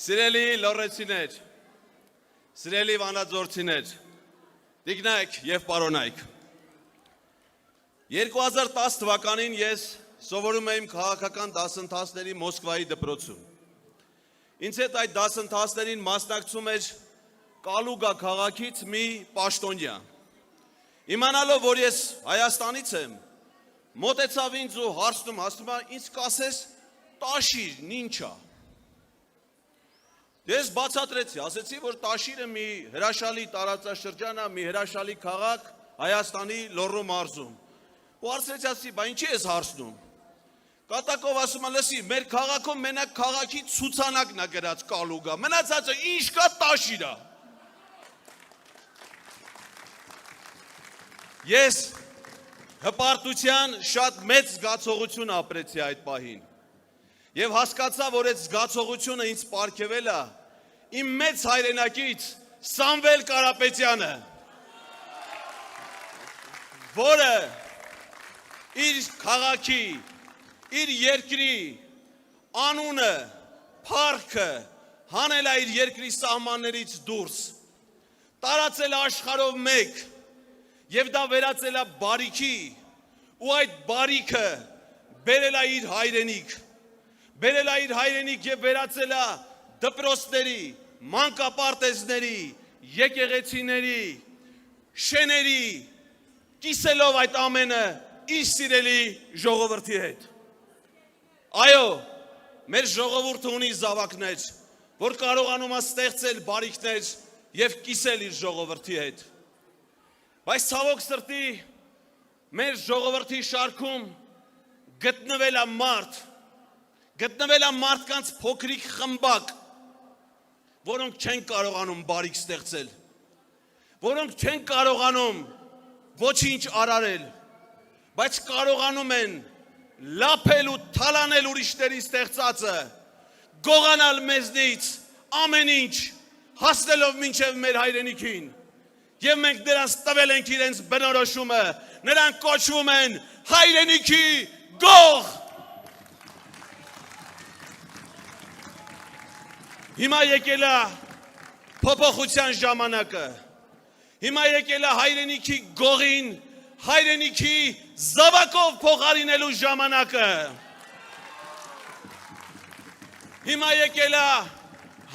Սիրելի լոռեցիներ, սիրելի վանաձորցիներ, տիկնայք և պարոնայք, 2010 թվականին ես սովորում եմ քաղաքական դասընթացների Մոսկվայի դպրոցում։ Ինձ հետ այդ դասընթացներին մասնակցում էր Կալուգա քաղաքից մի պաշտոնյա։ Իմանալով, որ ես Հայաստանից եմ, մոտեցավ ինձ ու հարցնում, ասում է, ինձ կասես տաշիրն ինչ է։ Ես բացատրեցի, ասեցի, որ տաշիրը մի հրաշալի տարածաշրջան է, մի հրաշալի քաղաք Հայաստանի Լոռու մարզում։ Ու հարցրեցի, բա ինչի ես հարցնում։ Կատակով ասում է, լսի, մեր քաղաքում մենակ քաղաքի ցուցանակն է գրած Կալուգա, մնացածը ինչ կա տաշիրա։ Ես հպարտության շատ մեծ զգացողություն ապրեցի այդ պահին։ Եվ հասկացա, որ այդ զգացողությունը ինձ պարգևել է իմ մեծ հայրենակից Սամվել Կարապետյանը, որը իր քաղաքի, իր երկրի անունը, փառքը հանել է իր երկրի սահմաններից դուրս, տարածել է աշխարհով մեկ եւ դա վերածել է բարիքի ու այդ բարիքը բերել է իր հայրենիք, բերել է իր հայրենիք եւ վերածել է դպրոցների, մանկապարտեզների, եկեղեցիների, շեների, կիսելով այդ ամենը իր սիրելի ժողովրդի հետ։ Այո, մեր ժողովուրդը ունի զավակներ, որ կարողանում է ստեղծել բարիքներ եւ կիսել իր ժողովրդի հետ։ Բայց ցավոք սրտի մեր ժողովրդի շարքում գտնվել է մարդկանց փոքրիկ խմբակ, որոնք չեն կարողանում բարիք ստեղծել, որոնք չեն կարողանում ոչինչ արարել, բայց կարողանում են լափել ու թալանել ուրիշների ստեղծածը, գողանալ մեզնից ամեն ինչ, հասնելով մինչև մեր հայրենիքին, եւ մենք նրանց տվել ենք իրենց բնորոշումը, նրանք կոչվում են հայրենիքի գող։ Հիմա եկել է փոփոխության ժամանակը, հիմա եկել է հայրենիքի գողին, հայրենիքի զավակով փոխարինելու ժամանակը, հիմա եկել է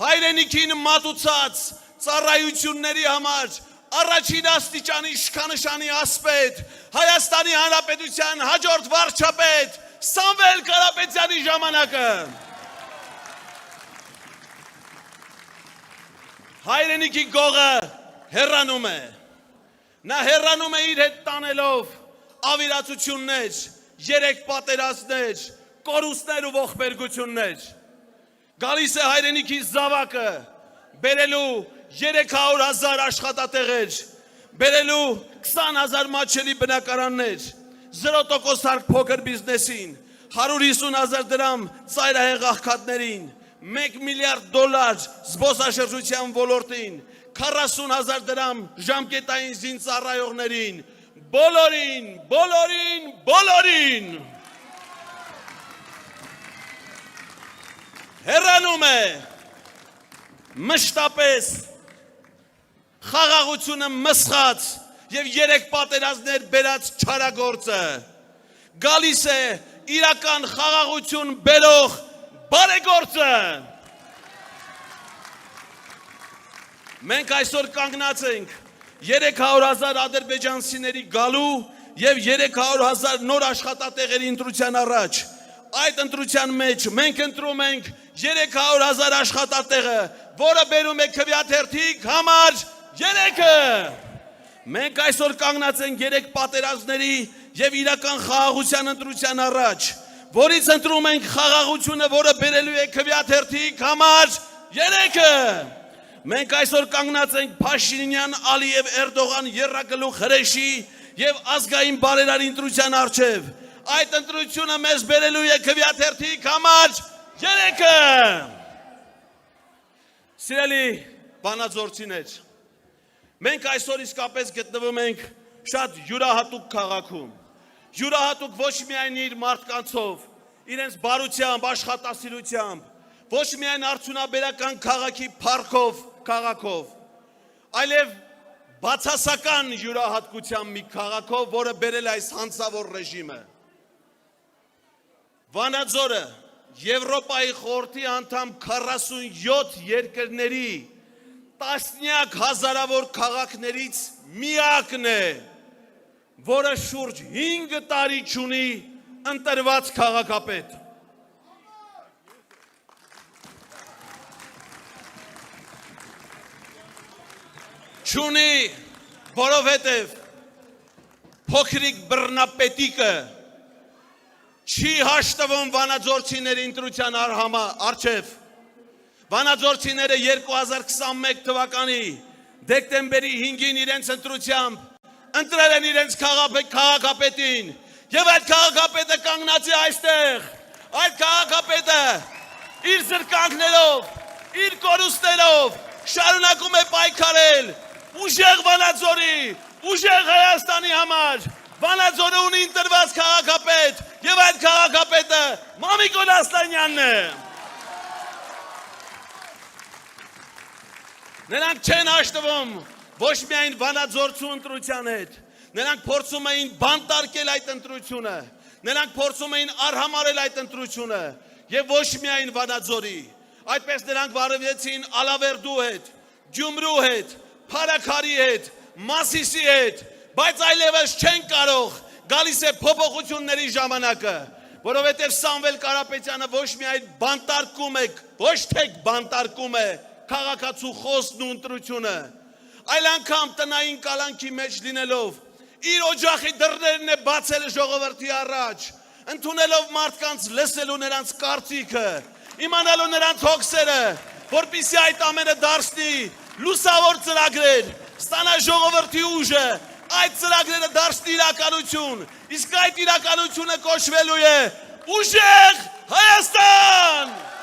հայրենիքին մատուցած ծառայությունների համար առաջին աստիճանի իշխանշանի ասպետ, Հայաստանի Հանրապետության հաջորդ վարչապետ Սամվել Կարապետյանի ժամանակը։ Հայրենիքի գողը հեռանում է, նա հեռանում է իր հետ տանելով ավիրացություններ, երեք պատերազմներ, կորուստներ ու ողբերգություններ։ Գալիս է հայրենիքի զավակը, բերելու 300,000 աշխատատեղեր, բերելու 20,000 մատչելի բնակարաններ, 0% հարկ փոքր բիզնեսին, 150,000 դրամ ծայրահեղ աղքատներին, $1 միլիարդ զբոսաշրջության ոլորտին, 40,000 դրամ ժամկետային զինծառայողներին, բոլորին հեռանում է մշտապես խաղաղությունը մսխած եւ 3 պատերազմներ բերած չարագործը, գալիս է իրական խաղաղություն բերող բարեգործը։ Մենք այսօր կանգնած ենք 300,000 ադրբեջանցիների գալու եւ 300,000 նոր աշխատատեղերի ընտրության առաջ։ Այդ ընտրության մեջ մենք ընտրում ենք 300,000 աշխատատեղը, որը բերում է քվեաթերթիկ համար 3-ը։ Մենք այսօր կանգնած ենք 3 պատերազմների եւ իրական խաղաղության ընտրության առաջ, որից ընտրում ենք խաղաղությունը, որը բերելու է քվեաթերթիկ համար 3-ը։ Մենք այսօր կանգնած ենք Փաշինյան, Ալիև, Էրդողան, Եռագլուխ, Հրեշի եւ ազգային բարերարի ընտրության առջև։ Այդ ընտրությունը մեզ բերելու է քվեաթերթիկ համար 3-ը։ Սիրելի բանաձորցիներ, մենք այսօր իսկապես գտնվում ենք շատ յուրահատուկ քաղաքում, յուրահատուկ ոչ միայն իր մարդկանցով, իրենց բարությամբ, աշխատասիրությամբ, ոչ միայն արդյունաբերական քաղաքի քաղաքով, այլև բացասական յուրահատկության մի քաղաքով, որը բերել այս հանցավոր ռեժիմը։ Վանաձորը Եվրոպայի խորհրդի անդամ 47 երկրների տասնյակ հազարավոր քաղաքներից միակն է, որը շուրջ 5 տարի չունի ընտրված քաղաքապետ։ Չունի, որովհետև փոքրիկ բռնապետիկը չի հաշտվում վանաձորցիների ընտրության առջև։ Վանաձորցիները 2021 թվականի դեկտեմբերի 5-ին իրենց ընտրությամբ ընտրել են իրենց քաղաքապետին, եւ այդ քաղաքապետը կանգնած է այստեղ։ Այդ քաղաքապետը իր զրկանքներով, իր կորուստներով շարունակում է պայքարել ուժեղ Վանաձորի, ուժեղ Հայաստանի համար։ Վանաձորը ունի ընտրված քաղաքապետ, եւ այդ քաղաքապետը Մամիկոն Ասլանյանն է։ Նրանք չեն հաշտվում ոչ միայն Վանաձորցու ընտրության հետ, նրանք փորձում էին բանտարկել այդ ընտրությունը, նրանք փորձում էին արհամարել այդ ընտրությունը, եւ ոչ միայն Վանաձորի, այդպես նրանք վարվեցին Ալավերդու հետ, Գյումրու հետ, Փարաքարի հետ, Մասիսի հետ, բայց այլևս չեն կարող, գալիս է փոփոխությունների ժամանակը, որովհետև Սամվել Կարապետյանը ոչ միայն բանտարկում է, ոչ թե բանտարկում է քաղաքացու խոսքն ու ընտրությունը, այլ անգամ տնային կալանքի մեջ լինելով, իր օջախի դռներն է բացել ժողովրդի առաջ, ընդունելով մարդկանց լսելու նրանց կարծիքը, իմանալու նրանց հոգսերը, որպեսզի այդ ամենը դարձնի լուսավոր ծրագրեր, ստանա ժողովրդի ուժը, այդ ծրագրերը դարձնի իրականություն, իսկ այդ իրականությունը կոչվելու է ուժեղ Հայաստան։